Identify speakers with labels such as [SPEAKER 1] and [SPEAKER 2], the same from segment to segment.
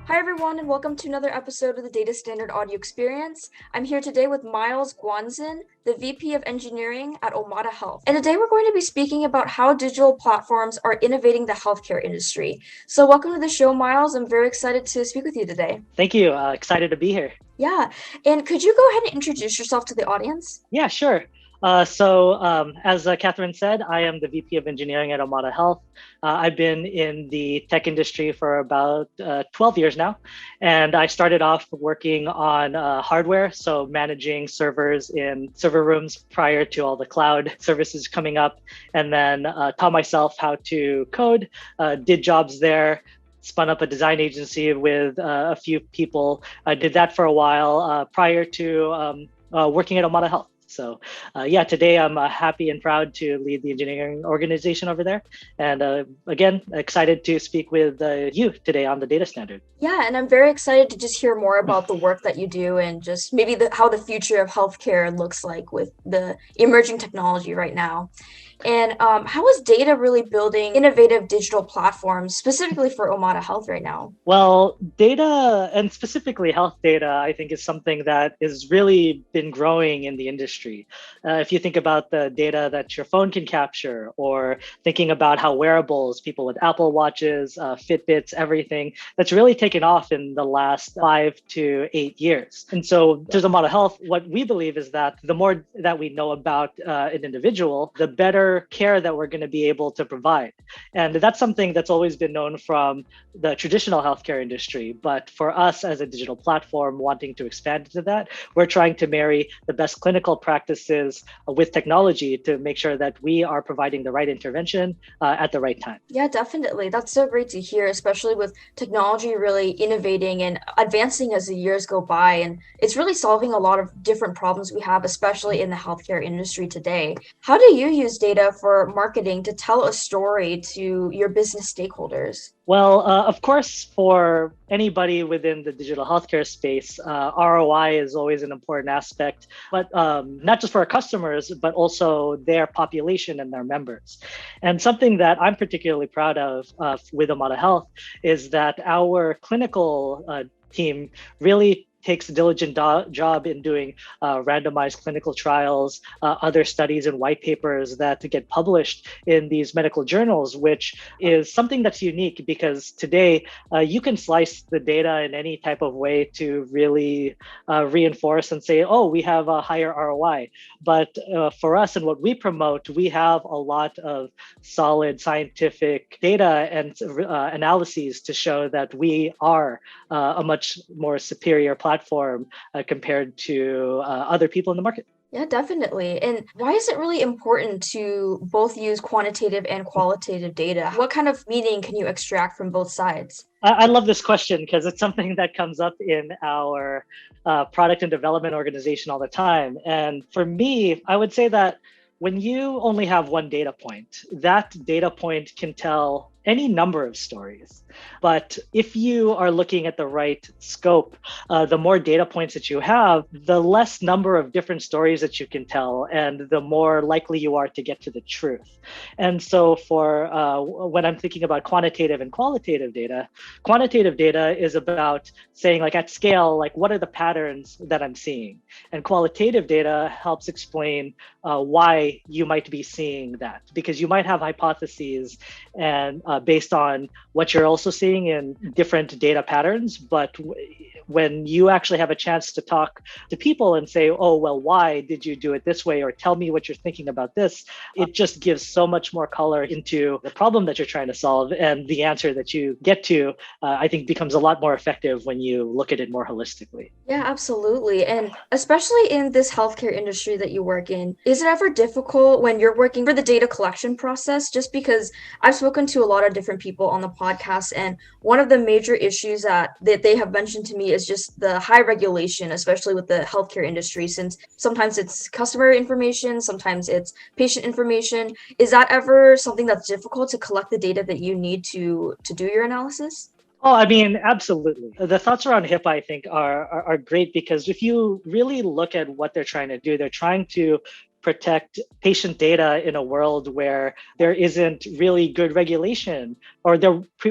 [SPEAKER 1] Hi, everyone, and welcome to another episode of the Data Standard Audio Experience. I'm here today with Myles Guanzon, the VP of Engineering at Omada Health. And today we're going to be speaking about how digital platforms are innovating the healthcare industry. So, welcome to the show, Myles. I'm very excited to speak with you today.
[SPEAKER 2] Thank you. Excited to be here.
[SPEAKER 1] Yeah, and could you go ahead and introduce yourself to the audience?
[SPEAKER 2] Yeah, sure. As Catherine said, I am the VP of Engineering at Omada Health. I've been in the tech industry for about 12 years now. And I started off working on hardware, so managing servers in server rooms prior to all the cloud services coming up. And then taught myself how to code, did jobs there, spun up a design agency with a few people. I did that for a while prior to working at Omada Health. Today I'm happy and proud to lead the engineering organization over there. And again, excited to speak with you today on the data standard.
[SPEAKER 1] Yeah, and I'm very excited to just hear more about the work that you do and just maybe how the future of healthcare looks like with the emerging technology right now. And how is data really building innovative digital platforms specifically for Omada Health right now?
[SPEAKER 2] Well, data and specifically health data, I think is something that has really been growing in the industry. If you think about the data that your phone can capture, or thinking about how wearables, people with Apple Watches, Fitbits, everything, that's really taken off in the last 5 to 8 years. And so there's a lot of health. What we believe is that the more that we know about an individual, the better care that we're going to be able to provide. And that's something that's always been known from the traditional healthcare industry. But for us as a digital platform wanting to expand into that, we're trying to marry the best clinical practices with technology to make sure that we are providing the right intervention at the right time.
[SPEAKER 1] Yeah, definitely. That's so great to hear, especially with technology really innovating and advancing as the years go by. And it's really solving a lot of different problems we have, especially in the healthcare industry today. How do you use data for marketing to tell a story to your business stakeholders?
[SPEAKER 2] Well, of course, for anybody within the digital healthcare space, ROI is always an important aspect, but not just for our customers, but also their population and their members. And something that I'm particularly proud of with Omada Health is that our clinical team really takes a diligent job in doing randomized clinical trials, other studies and white papers that get published in these medical journals, which is something that's unique because today you can slice the data in any type of way to really reinforce and say, oh, we have a higher ROI. But for us and what we promote, we have a lot of solid scientific data and analyses to show that we are a much more superior platform compared to other people in the market.
[SPEAKER 1] Yeah, definitely. And why is it really important to both use quantitative and qualitative data? What kind of meaning can you extract from both sides?
[SPEAKER 2] I love this question because it's something that comes up in our product and development organization all the time. And for me, I would say that when you only have one data point, that data point can tell any number of stories. But if you are looking at the right scope, the more data points that you have, the less number of different stories that you can tell, and the more likely you are to get to the truth. And so for when I'm thinking about quantitative and qualitative data, quantitative data is about saying, like, at scale, like, what are the patterns that I'm seeing? And qualitative data helps explain why you might be seeing that, because you might have hypotheses and based on what you're also seeing in different data patterns. But when you actually have a chance to talk to people and say, oh, well, why did you do it this way? Or tell me what you're thinking about this, it just gives so much more color into the problem that you're trying to solve. And the answer that you get to, I think, becomes a lot more effective when you look at it more holistically.
[SPEAKER 1] Yeah, absolutely. And especially in this healthcare industry that you work in, is it ever difficult when you're working for the data collection process? Just because I've spoken to a lot of different people on the podcast, and one of the major issues that they have mentioned to me is just the high regulation, especially with the healthcare industry, since sometimes it's customer information, sometimes it's patient information. Is that ever something that's difficult to collect the data that you need to do your analysis?
[SPEAKER 2] Oh, I mean, absolutely. The thoughts around HIPAA, I think, are great because if you really look at what they're trying to do, they're trying to protect patient data in a world where there isn't really good regulation, or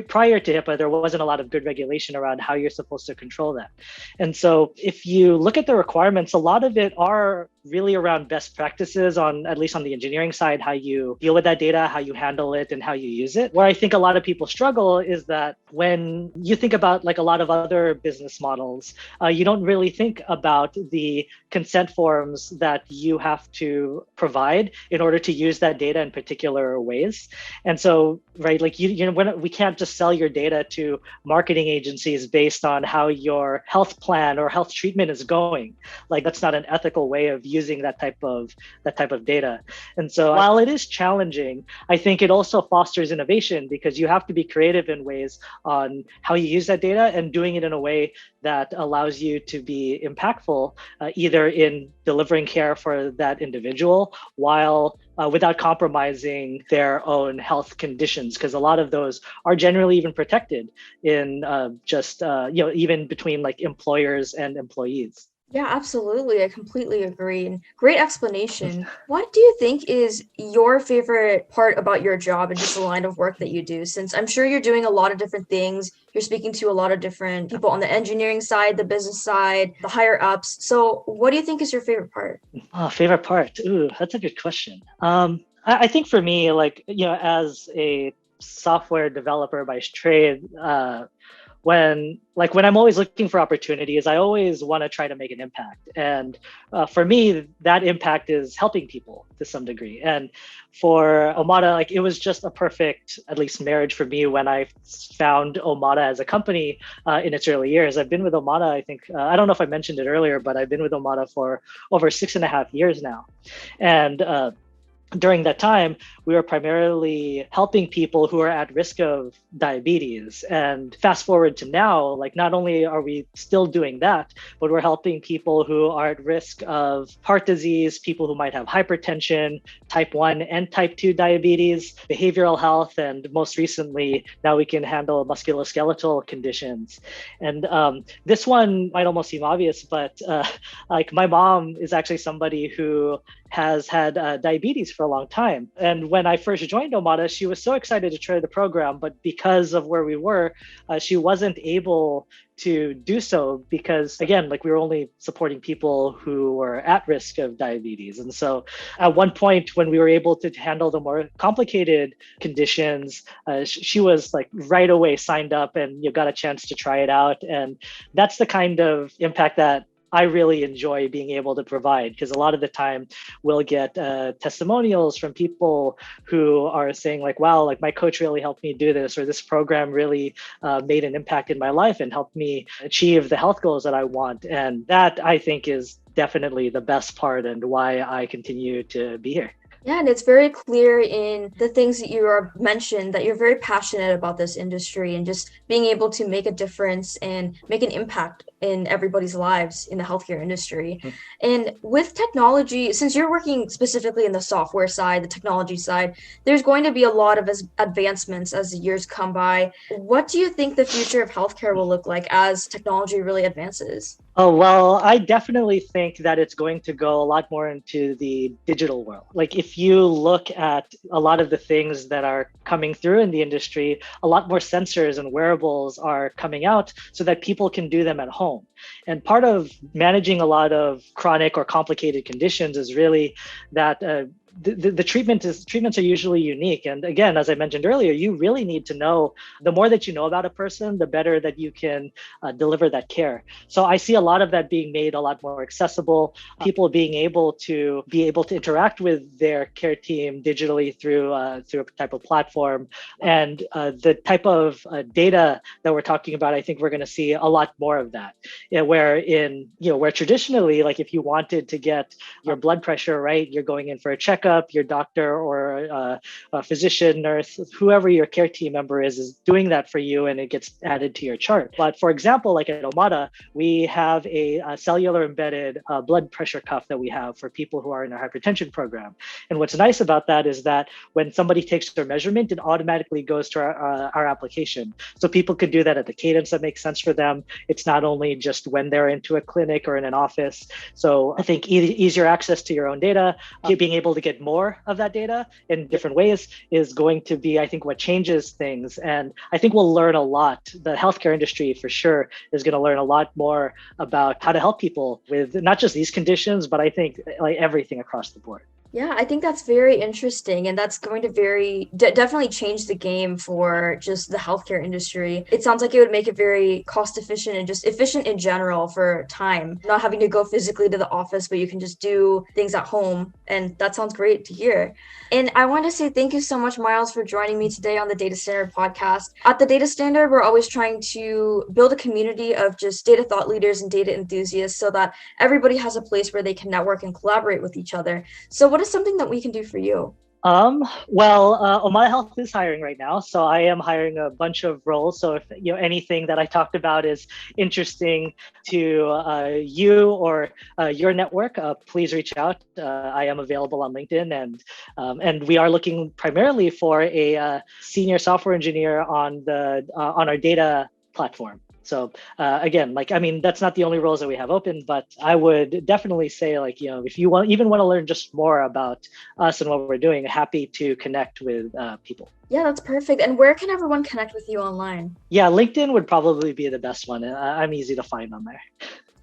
[SPEAKER 2] prior to HIPAA, there wasn't a lot of good regulation around how you're supposed to control that. And so if you look at the requirements, a lot of it are really around best practices on, at least on the engineering side, how you deal with that data, how you handle it, and how you use it. Where I think a lot of people struggle is that when you think about like a lot of other business models, you don't really think about the consent forms that you have to provide in order to use that data in particular ways. And so, right, like we can't just sell your data to marketing agencies based on how your health plan or health treatment is going. Like that's not an ethical way of using that type of data. And so while it is challenging, I think it also fosters innovation because you have to be creative in ways on how you use that data and doing it in a way that allows you to be impactful, either in delivering care for that individual while without compromising their own health conditions, because a lot of those are generally even protected in even between like employers and employees.
[SPEAKER 1] Yeah, absolutely. I completely agree. And great explanation. What do you think is your favorite part about your job and just the line of work that you do? Since I'm sure you're doing a lot of different things, you're speaking to a lot of different people on the engineering side, the business side, the higher ups. So, what do you think is your favorite part?
[SPEAKER 2] Oh, favorite part? Ooh, that's a good question. I think for me, like, as a software developer by trade, when I'm always looking for opportunities, I always want to try to make an impact. And for me, that impact is helping people to some degree. And for Omada, like it was just a perfect, at least marriage for me when I found Omada as a company in its early years. I've been with Omada, I think, I don't know if I mentioned it earlier, but I've been with Omada for over 6.5 years now. And during that time, we were primarily helping people who are at risk of diabetes. And fast forward to now, like not only are we still doing that, but we're helping people who are at risk of heart disease, people who might have hypertension, type 1 and type 2 diabetes, behavioral health, and most recently, now we can handle musculoskeletal conditions. And this one might almost seem obvious, but like my mom is actually somebody who has had diabetes for a long time. And when I first joined Omada, she was so excited to try the program, but because of where we were, she wasn't able to do so because, again, like we were only supporting people who were at risk of diabetes. And so at one point when we were able to handle the more complicated conditions, she was like right away signed up and you got a chance to try it out. And that's the kind of impact that I really enjoy being able to provide, because a lot of the time we'll get testimonials from people who are saying like, wow, like my coach really helped me do this, or this program really made an impact in my life and helped me achieve the health goals that I want. And that I think is definitely the best part and why I continue to be here.
[SPEAKER 1] Yeah, and it's very clear in the things that you are mentioned that you're very passionate about this industry and just being able to make a difference and make an impact in everybody's lives in the healthcare industry.
[SPEAKER 2] Mm-hmm.
[SPEAKER 1] And with technology, since you're working specifically in the software side, the technology side, there's going to be a lot of advancements as the years come by. What do you think the future of healthcare will look like as technology really advances?
[SPEAKER 2] Oh, well, I definitely think that it's going to go a lot more into the digital world. Like if you look at a lot of the things that are coming through in the industry, a lot more sensors and wearables are coming out so that people can do them at home. And part of managing a lot of chronic or complicated conditions is really that the treatments are usually unique. And again, as I mentioned earlier, you really need to know, the more that you know about a person, the better that you can deliver that care. So I see a lot of that being made a lot more accessible, people being able to interact with their care team digitally through a type of platform. And the type of data that we're talking about, I think we're going to see a lot more of that. Where traditionally, like if you wanted to get your blood pressure right, you're going in for a checkup, checkup, your doctor or a physician, nurse, whoever your care team member is doing that for you, and it gets added to your chart. But for example, like at Omada, we have a cellular embedded blood pressure cuff that we have for people who are in our hypertension program. And what's nice about that is that when somebody takes their measurement, it automatically goes to our application. So people could do that at the cadence that makes sense for them. It's not only just when they're into a clinic or in an office. So I think easier access to your own data, being able to get more of that data in different ways is going to be, I think, what changes things. And I think we'll learn a lot. The healthcare industry for sure is going to learn a lot more about how to help people with not just these conditions, but I think like everything across the board.
[SPEAKER 1] Yeah, I think that's very interesting, and that's going to definitely change the game for just the healthcare industry. It sounds like it would make it very cost efficient and just efficient in general for time, not having to go physically to the office, but you can just do things at home, and that sounds great to hear. And I want to say thank you so much, Myles, for joining me today on the Data Standard podcast. At the Data Standard, we're always trying to build a community of just data thought leaders and data enthusiasts so that everybody has a place where they can network and collaborate with each other. So what is something that we can do for you?
[SPEAKER 2] Omada Health is hiring right now, so I am hiring a bunch of roles. So if anything that I talked about is interesting to you or your network, please reach out. I am available on LinkedIn, and we are looking primarily for a senior software engineer on our data platform. So again, that's not the only roles that we have open, but I would definitely say, if you want to learn just more about us and what we're doing, happy to connect with people.
[SPEAKER 1] Yeah, that's perfect. And where can everyone connect with you online?
[SPEAKER 2] Yeah, LinkedIn would probably be the best one. I'm easy to find on there.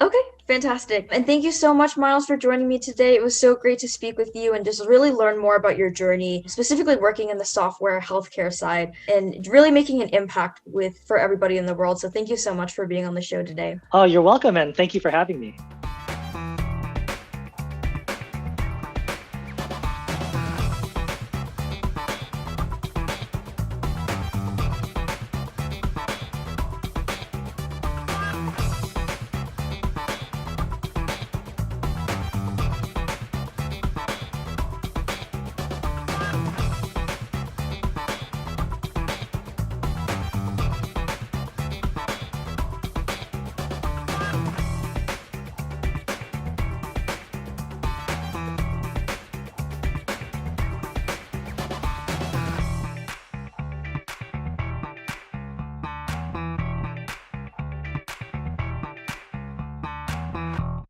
[SPEAKER 1] Okay, fantastic. And thank you so much, Myles, for joining me today. It was so great to speak with you and just really learn more about your journey, specifically working in the software healthcare side and really making an impact for everybody in the world. So thank you so much for being on the show today.
[SPEAKER 2] Oh, you're welcome, and thank you for having me.